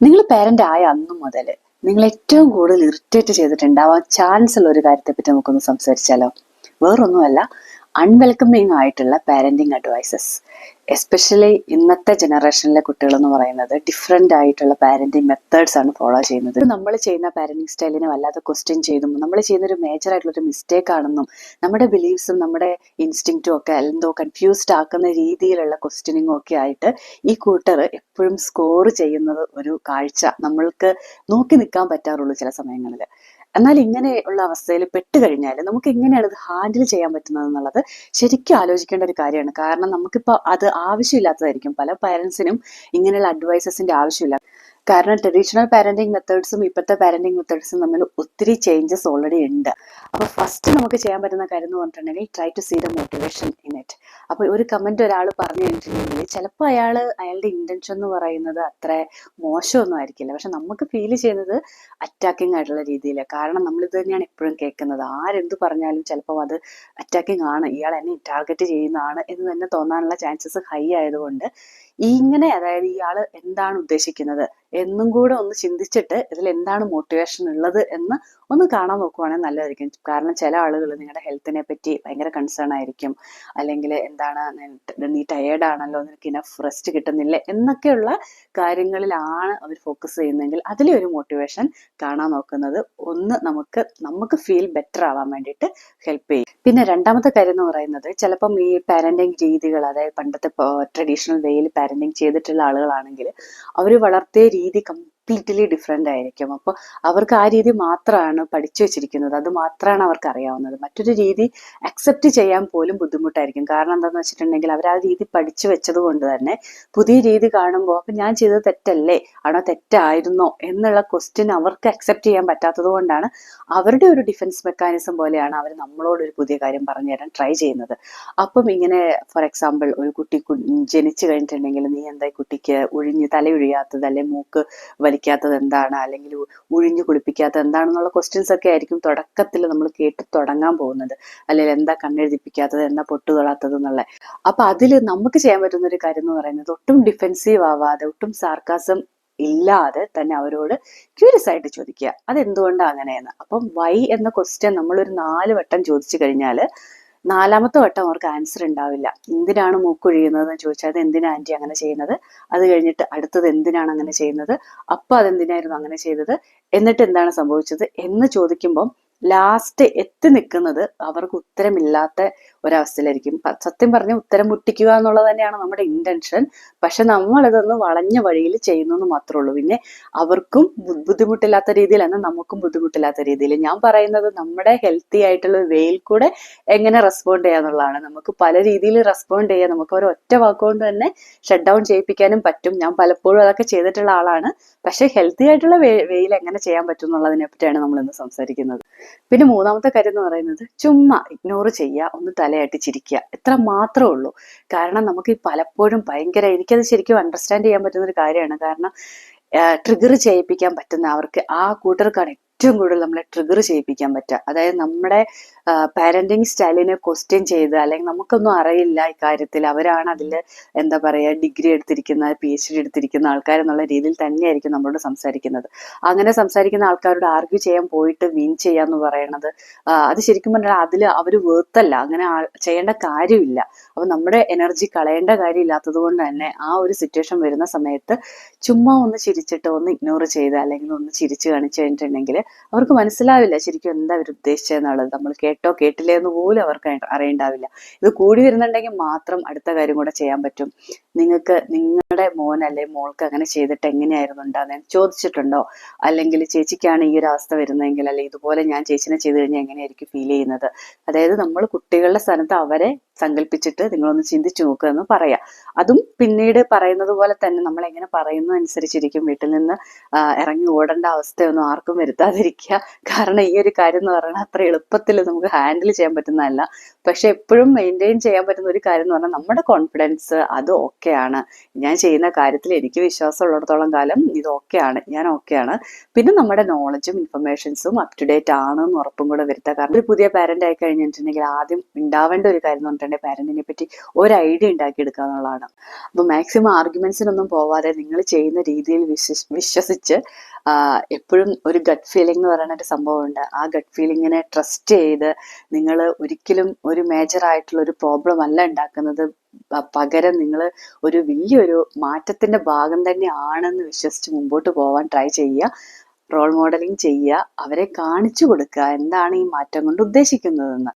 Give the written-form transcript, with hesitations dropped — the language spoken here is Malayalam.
നിങ്ങൾ പേരന്റ് ആയ അന്നു മുതൽ നിങ്ങൾ ഏറ്റവും കൂടുതൽ ഇറിറ്റേറ്റ് ചെയ്തിട്ടുണ്ടാവാൻ ചാൻസ് ഉള്ള ഒരു കാര്യത്തെപ്പറ്റി നമുക്കൊന്ന് സംസാരിച്ചാലോ? വേറൊന്നുമല്ല, അൺവെൽക്കമിങ് ആയിട്ടുള്ള പാരന്റിങ് അഡ്വൈസസ്. എസ്പെഷ്യലി ഇന്നത്തെ ജനറേഷനിലെ കുട്ടികൾ എന്ന് പറയുന്നത് ഡിഫറെൻ്റ് ആയിട്ടുള്ള പാരന്റിങ് മെത്തേഡ്സ് ആണ് ഫോളോ ചെയ്യുന്നത്. നമ്മൾ ചെയ്യുന്ന പാരന്റിങ് സ്റ്റൈലിനെ വല്ലാതെ ക്വസ്റ്റ്യൻ ചെയ്തും നമ്മൾ ചെയ്യുന്ന ഒരു മേജർ ആയിട്ടുള്ള ഒരു മിസ്റ്റേക്ക് ആണെന്നും നമ്മുടെ ബിലീഫ്സും നമ്മുടെ ഇൻസ്റ്റിങ്റ്റും ഒക്കെ എന്തോ കൺഫ്യൂസ്ഡ് ആക്കുന്ന രീതിയിലുള്ള ക്വസ്റ്റ്യനിങ്ങും ഒക്കെ ആയിട്ട് ഈ കൂട്ടർ എപ്പോഴും സ്കോർ ചെയ്യുന്നത് ഒരു കാഴ്ച നമ്മൾക്ക് നോക്കി നിൽക്കാൻ പറ്റാറുള്ളൂ ചില സമയങ്ങളിൽ. എന്നാൽ ഇങ്ങനെയുള്ള അവസ്ഥയിൽ പെട്ടുകഴിഞ്ഞാൽ നമുക്ക് എങ്ങനെയാണ് ഇത് ഹാൻഡിൽ ചെയ്യാൻ പറ്റുന്നത് എന്നുള്ളത് ശരിക്കും ആലോചിക്കേണ്ട ഒരു കാര്യമാണ്. കാരണം നമുക്കിപ്പോൾ അത് ആവശ്യമില്ലാത്തതായിരിക്കും. പല പാരൻസിനും ഇങ്ങനെയുള്ള അഡ്വൈസസിന്റെ ആവശ്യമില്ല. കാരണം ട്രഡീഷണൽ പാരന്റിങ് മെത്തേഡ്സും ഇപ്പോഴത്തെ പാരന്റിങ് മെത്തേഡ്സും തമ്മിൽ ഒത്തിരി ചേഞ്ചസ് ഓൾറെഡി ഉണ്ട്. അപ്പോൾ ഫസ്റ്റ് നമുക്ക് ചെയ്യാൻ പറ്റുന്ന കാര്യം എന്ന് പറഞ്ഞിട്ടുണ്ടെങ്കിൽ try to see the motivation in it. അപ്പോൾ ഒരു കമന്റ് ഒരാൾ പറഞ്ഞു കഴിഞ്ഞിട്ടുണ്ടെങ്കിൽ ചിലപ്പോൾ അയാളുടെ ഇന്റൻഷൻ എന്ന് പറയുന്നത് അത്ര മോശമൊന്നും ആയിരിക്കില്ല, പക്ഷെ നമുക്ക് ഫീൽ ചെയ്യുന്നത് അറ്റാക്കിംഗ് ആയിട്ടുള്ള രീതിയിൽ. കാരണം നമ്മളിത് തന്നെയാണ് എപ്പോഴും കേൾക്കുന്നത്. ആരെന്ത് പറഞ്ഞാലും ചിലപ്പോൾ അത് അറ്റാക്കിംഗ് ആണ്, ഇയാൾ എന്നെ ടാർഗറ്റ് ചെയ്യുന്നതാണ് എന്ന് തന്നെ തോന്നാനുള്ള ചാൻസസ് ഹൈ ആയതുകൊണ്ട് ഇങ്ങനെ, അതായത് ഇയാൾ എന്താണ് ഉദ്ദേശിക്കുന്നത് എന്നും കൂടെ ഒന്ന് ചിന്തിച്ചിട്ട് ഇതിൽ എന്താണ് മോട്ടിവേഷൻ ഉള്ളത് എന്ന് ഒന്ന് കാണാൻ നോക്കുവാണെങ്കിൽ നല്ലതായിരിക്കും. കാരണം ചില ആളുകൾ നിങ്ങളുടെ ഹെൽത്തിനെ പറ്റി ഭയങ്കര കൺസേൺ ആയിരിക്കും, അല്ലെങ്കിൽ എന്താണ് നീ ടയേർഡ് ആണല്ലോ, നിനക്ക് ഇനഫ് റെസ്റ്റ് കിട്ടുന്നില്ല എന്നൊക്കെയുള്ള കാര്യങ്ങളിലാണ് അവർ ഫോക്കസ് ചെയ്യുന്നതെങ്കിൽ അതിലെ ഒരു മോട്ടിവേഷൻ കാണാൻ നോക്കുന്നത് ഒന്ന് നമുക്ക് ഫീൽ ബെറ്റർ ആവാൻ വേണ്ടിയിട്ട് ഹെൽപ്പ് ചെയ്യും. പിന്നെ രണ്ടാമത്തെ കാര്യം എന്ന് പറയുന്നത്, ചിലപ്പം ഈ പാരന്റിങ് രീതികൾ, അതായത് പണ്ടത്തെ ട്രഡീഷണൽ വേയിൽ പാരന്റിങ് ചെയ്തിട്ടുള്ള ആളുകളാണെങ്കിൽ അവർ വളർത്തിയ രീതി കംപ്ലീറ്റ്ലി ഡിഫറെൻ്റ് ആയിരിക്കും. അപ്പോൾ അവർക്ക് ആ രീതി മാത്രമാണ് പഠിച്ചു വെച്ചിരിക്കുന്നത്, അത് മാത്രമാണ് അവർക്ക് അറിയാവുന്നത്. മറ്റൊരു രീതി അക്സെപ്റ്റ് ചെയ്യാൻ പോലും ബുദ്ധിമുട്ടായിരിക്കും. കാരണം എന്താണെന്ന് വെച്ചിട്ടുണ്ടെങ്കിൽ അവർ ആ രീതി പഠിച്ചു വെച്ചത് കൊണ്ട് തന്നെ പുതിയ രീതി കാണുമ്പോൾ അപ്പം ഞാൻ ചെയ്തത് തെറ്റല്ലേ, ആണോ തെറ്റായിരുന്നോ എന്നുള്ള ക്വസ്റ്റ്യൻ അവർക്ക് അക്സെപ്റ്റ് ചെയ്യാൻ പറ്റാത്തത് കൊണ്ടാണ് അവരുടെ ഒരു ഡിഫൻസ് മെക്കാനിസം പോലെയാണ് അവർ നമ്മളോട് ഒരു പുതിയ കാര്യം പറഞ്ഞു തരാൻ ട്രൈ ചെയ്യുന്നത്. അപ്പം ഇങ്ങനെ ഫോർ എക്സാമ്പിൾ, ഒരു കുട്ടി ജനിച്ചു കഴിഞ്ഞിട്ടുണ്ടെങ്കിൽ നീ എന്താ കുട്ടിക്ക് തലയൊഴിയാത്തത്, അല്ലെങ്കിൽ മൂക്ക് വലിക്കാത്തത് എന്താണ്, അല്ലെങ്കിൽ ഉഴിഞ്ഞു കുളിപ്പിക്കാത്തത് എന്താണെന്നുള്ള ക്വസ്റ്റ്യൻസ് ഒക്കെ ആയിരിക്കും തുടക്കത്തിൽ നമ്മൾ കേട്ട് തുടങ്ങാൻ പോകുന്നത്. അല്ലെങ്കിൽ എന്താ കണ്ണെഴുതിപ്പിക്കാത്തത്, എന്താ പൊട്ടുതൊളാത്തത് എന്നുള്ള. അപ്പൊ അതിൽ നമുക്ക് ചെയ്യാൻ പറ്റുന്ന ഒരു കാര്യം എന്ന് പറയുന്നത് ഒട്ടും ഡിഫെൻസീവ് ആവാതെ, ഒട്ടും സാർക്കാസം ഇല്ലാതെ തന്നെ അവരോട് ക്യൂരിയസ് ആയിട്ട് ചോദിക്കുക, അതെന്തുകൊണ്ടാണ് അങ്ങനെയെന്ന്. അപ്പം വൈ എന്ന ക്വസ്റ്റ്യൻ നമ്മളൊരു 4 വട്ടം ചോദിച്ചു കഴിഞ്ഞാൽ 4ാമത്തെ വട്ടം അവർക്ക് ആൻസർ ഉണ്ടാവില്ല. എന്തിനാണ് മൂക്കൊഴിയുന്നതെന്ന് ചോദിച്ചാൽ അത് എന്തിനാ ആൻറ്റി അങ്ങനെ ചെയ്യുന്നത്, അത് കഴിഞ്ഞിട്ട് അടുത്തത് എന്തിനാണ് അങ്ങനെ ചെയ്യുന്നത്, അപ്പൊ അതെന്തിനായിരുന്നു അങ്ങനെ ചെയ്തത്, എന്നിട്ട് എന്താണ് സംഭവിച്ചത് എന്ന് ചോദിക്കുമ്പം ലാസ്റ്റ് എത്തി നിൽക്കുന്നത് അവർക്ക് ഉത്തരമില്ലാത്ത ഒരവസ്ഥയിലായിരിക്കും. സത്യം പറഞ്ഞ ഉത്തരം മുട്ടിക്കുക എന്നുള്ളത് തന്നെയാണ് നമ്മുടെ ഇന്റൻഷൻ. പക്ഷെ നമ്മളിതൊന്ന് വളഞ്ഞ വഴിയിൽ ചെയ്യുന്നു എന്ന് മാത്രമേ ഉള്ളൂ. പിന്നെ അവർക്കും ബുദ്ധിമുട്ടില്ലാത്ത രീതിയിൽ, എന്നാൽ നമുക്കും ബുദ്ധിമുട്ടില്ലാത്ത രീതിയിൽ. ഞാൻ പറയുന്നത് നമ്മുടെ ഹെൽത്തി ആയിട്ടുള്ള വേയിൽ കൂടെ എങ്ങനെ റെസ്പോണ്ട് ചെയ്യാന്നുള്ളതാണ്. നമുക്ക് പല രീതിയിൽ റെസ്പോണ്ട് ചെയ്യാം. നമുക്ക് ഒരു ഒറ്റ വാക്കുകൊണ്ട് തന്നെ ഷട്ട് ഡൗൺ ചെയ്യിപ്പിക്കാനും പറ്റും. ഞാൻ പലപ്പോഴും അതൊക്കെ ചെയ്തിട്ടുള്ള ആളാണ്. പക്ഷെ ഹെൽത്തി ആയിട്ടുള്ള വേയിൽ എങ്ങനെ ചെയ്യാൻ പറ്റും എന്നുള്ളതിനെ പറ്റിയാണ് നമ്മൾ ഇന്ന് സംസാരിക്കുന്നത്. പിന്നെ 3ാമത്തെ കാര്യം എന്ന് പറയുന്നത് ചുമ്മാ ഇഗ്നോർ ചെയ്യുക, ഒന്ന് തലയാട്ടി ചിരിക്കുക, ഇത്ര മാത്രമേ ഉള്ളൂ. കാരണം നമുക്ക് പലപ്പോഴും എനിക്കത് ശരിക്കും അണ്ടർസ്റ്റാൻഡ് ചെയ്യാൻ പറ്റുന്ന ഒരു കാര്യമാണ്. കാരണം ട്രിഗർ ചെയ്യിപ്പിക്കാൻ പറ്റുന്ന അവർക്ക്, ആ കൂട്ടർക്കാണ് ഏറ്റവും കൂടുതൽ നമ്മളെ ട്രിഗർ ചെയ്യിപ്പിക്കാൻ പറ്റുക. അതായത് നമ്മുടെ പാരന്റിങ് സ്റ്റൈലിനെ ക്വസ്റ്റ്യൻ ചെയ്ത്, അല്ലെങ്കിൽ നമുക്കൊന്നും അറിയില്ല ഇക്കാര്യത്തിൽ, അവരാണ് അതിൽ എന്താ പറയുക ഡിഗ്രി എടുത്തിരിക്കുന്ന, PhD എടുത്തിരിക്കുന്ന ആൾക്കാർ എന്നുള്ള രീതിയിൽ തന്നെയായിരിക്കും നമ്മളോട് സംസാരിക്കുന്നത്. അങ്ങനെ സംസാരിക്കുന്ന ആൾക്കാരോട് ആർഗ്യൂ ചെയ്യാൻ പോയിട്ട് വിൻ ചെയ്യാന്ന് പറയണത് അത് ശരിക്കും പറഞ്ഞാൽ അതിൽ അവർ വേർത്തല്ല, അങ്ങനെ ചെയ്യേണ്ട കാര്യമില്ല. അപ്പൊ നമ്മുടെ എനർജി കളയേണ്ട കാര്യമില്ലാത്തത് കൊണ്ട് തന്നെ ആ ഒരു സിറ്റുവേഷൻ വരുന്ന സമയത്ത് ചുമ്മാ ഒന്ന് ചിരിച്ചിട്ട് ഒന്ന് ഇഗ്നോർ ചെയ്ത്, അല്ലെങ്കിൽ ഒന്ന് ചിരിച്ചു കാണിച്ചു കഴിഞ്ഞിട്ടുണ്ടെങ്കിൽ അവർക്ക് മനസ്സിലാവില്ല ശരിക്കും എന്താ അവർ ഉദ്ദേശിച്ചതെന്നുള്ളത്. നമ്മൾ കേട്ടോ കേട്ടില്ലേ എന്ന് പോലും അവർക്ക് അറിയണ്ടാവില്ല. ഇത് കൂടി വരുന്നുണ്ടെങ്കിൽ മാത്രം അടുത്ത കാര്യം കൂടെ ചെയ്യാൻ പറ്റും. നിങ്ങൾക്ക് നിങ്ങളുടെ മോൻ അല്ലെങ്കിൽ മോൾക്ക് അങ്ങനെ ചെയ്തിട്ട് എങ്ങനെയായിരുന്നു ഉണ്ടാകുന്നത് ചോദിച്ചിട്ടുണ്ടോ? അല്ലെങ്കിൽ ചേച്ചിക്കാണ് ഈ ഒരു അവസ്ഥ വരുന്നതെങ്കിൽ, അല്ലെങ്കിൽ ഇതുപോലെ ഞാൻ ചേച്ചിനെ ചെയ്ത് കഴിഞ്ഞാൽ എങ്ങനെയായിരിക്കും ഫീൽ ചെയ്യുന്നത്? അതായത് നമ്മൾ കുട്ടികളുടെ സ്ഥാനത്ത് അവരെ സങ്കല്പിച്ചിട്ട് നിങ്ങളൊന്ന് ചിന്തിച്ചു നോക്കുക എന്ന് പറയാം. അതും പിന്നീട് പറയുന്നത് പോലെ തന്നെ നമ്മൾ എങ്ങനെ പറയുന്നു അനുസരിച്ചിരിക്കും. വീട്ടിൽ നിന്ന് ഇറങ്ങി ഓടേണ്ട അവസ്ഥയൊന്നും ആർക്കും വരുത്താതിരിക്കുക. കാരണം ഈ ഒരു കാര്യം എന്ന് പറയുന്നത് അത്ര എളുപ്പത്തിൽ നമുക്ക് ഹാൻഡിൽ ചെയ്യാൻ പറ്റുന്നതല്ല. പക്ഷെ എപ്പോഴും മെയിൻറ്റെയിൻ ചെയ്യാൻ പറ്റുന്ന ഒരു കാര്യം എന്ന് പറഞ്ഞാൽ നമ്മുടെ കോൺഫിഡൻസ്, അത് ഓക്കെയാണ്, ഞാൻ ചെയ്യുന്ന കാര്യത്തിൽ എനിക്ക് വിശ്വാസം ഉള്ളിടത്തോളം കാലം ഇത് ഓക്കെയാണ്, ഞാൻ ഓക്കെയാണ്. പിന്നെ നമ്മുടെ നോളജും ഇൻഫർമേഷൻസും അപ് ടു ഡേറ്റ് ആണ് എന്ന് ഉറപ്പും കൂടെ വരുത്തുക. കാരണം ഒരു പുതിയ പാരന്റ് ആയി കഴിഞ്ഞിട്ടുണ്ടെങ്കിൽ ആദ്യം ഉണ്ടാവേണ്ട ഒരു കാര്യം എന്ന് പറഞ്ഞിട്ടുണ്ടെങ്കിൽ പാരന്റിനെ പറ്റി ഒരു ഐഡിയ ഉണ്ടാക്കിയെടുക്കുക എന്നുള്ളതാണ്. അപ്പോൾ മാക്സിമം ആർഗ്യുമെന്റ്സിനൊന്നും പോവാതെ നിങ്ങൾ ചെയ്യുന്ന രീതിയിൽ വിശ്വസിച്ച് എപ്പോഴും ഒരു ഗട്ട് ഫീലിംഗ് എന്ന് പറയുന്ന ഒരു സംഭവമുണ്ട്. ആ ഗട്ട് ഫീലിങ്ങിനെ ട്രസ്റ്റ് ചെയ്ത് നിങ്ങൾ ഒരിക്കലും ഒരു മേജർ ആയിട്ടുള്ള ഒരു പ്രോബ്ലം അല്ല ഉണ്ടാക്കുന്നത്, പകരം നിങ്ങൾ ഒരു വലിയൊരു മാറ്റത്തിന്റെ ഭാഗം തന്നെയാണെന്ന് വിശ്വസിച്ച് മുമ്പോട്ട് പോവാൻ ട്രൈ ചെയ്യുക. റോൾ മോഡലിംഗ് ചെയ്യുക, അവരെ കാണിച്ചു കൊടുക്കുക എന്താണ് ഈ മാറ്റം കൊണ്ട് ഉദ്ദേശിക്കുന്നതെന്ന്.